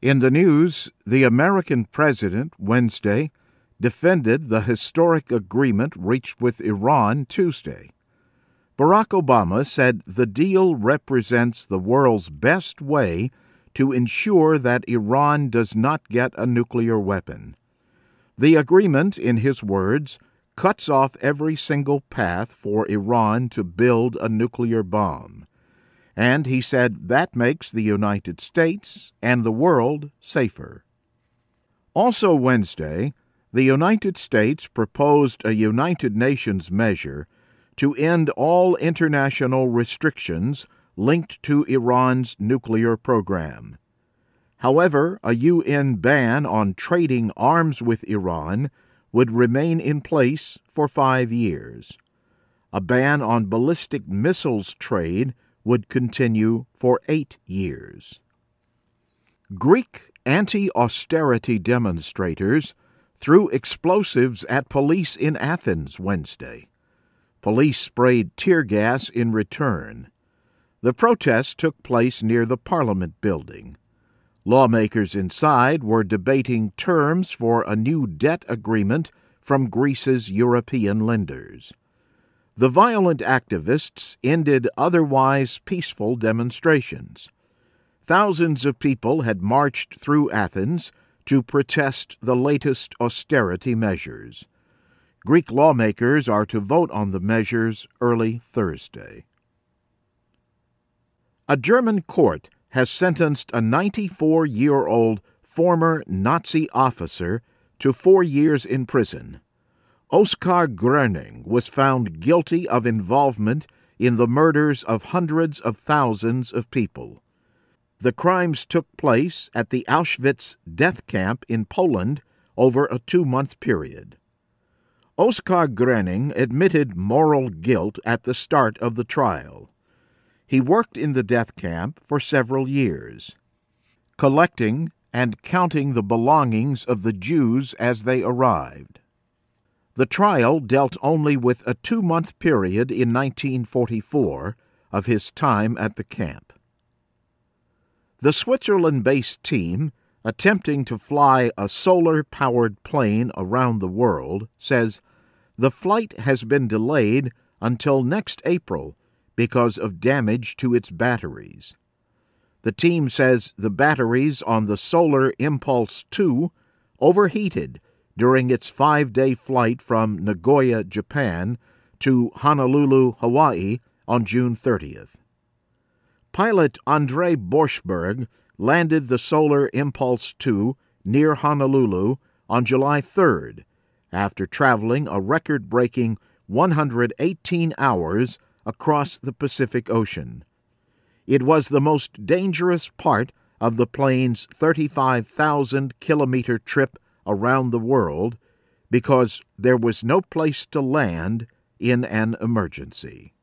In the news, the American president, Wednesday, defended the historic agreement reached with Iran Tuesday. Barack Obama said the deal represents the world's best way to ensure that Iran does not get a nuclear weapon. The agreement, in his words, cuts off every single path for Iran to build a nuclear bomb. And he said that makes the United States and the world safer. Also Wednesday, the United States proposed a United Nations measure to end all international restrictions linked to Iran's nuclear program. However, a UN ban on trading arms with Iran would remain in place for 5 years. A ban on ballistic missiles trade would continue for 8 years. Greek anti-austerity demonstrators threw explosives at police in Athens Wednesday. Police sprayed tear gas in return. The protest took place near the Parliament building. Lawmakers inside were debating terms for a new debt agreement from Greece's European lenders. The violent activists ended otherwise peaceful demonstrations. Thousands of people had marched through Athens to protest the latest austerity measures. Greek lawmakers are to vote on the measures early Thursday. A German court has sentenced a 94-year-old former Nazi officer to 4 years in prison. Oskar Gröning was found guilty of involvement in the murders of hundreds of thousands of people. The crimes took place at the Auschwitz death camp in Poland over a 2-month period. Oskar Gröning admitted moral guilt at the start of the trial. He worked in the death camp for several years, collecting and counting the belongings of the Jews as they arrived. The trial dealt only with a 2-month period in 1944 of his time at the camp. The Switzerland-based team, attempting to fly a solar-powered plane around the world, says the flight has been delayed until next April because of damage to its batteries. The team says the batteries on the Solar Impulse 2 overheated during its 5-day flight from Nagoya, Japan, to Honolulu, Hawaii, on June 30th. Pilot Andrei Borschberg landed the Solar Impulse 2 near Honolulu on July 3rd, after traveling a record-breaking 118 hours across the Pacific Ocean. It was the most dangerous part of the plane's 35,000-kilometer trip around the world because there was no place to land in an emergency.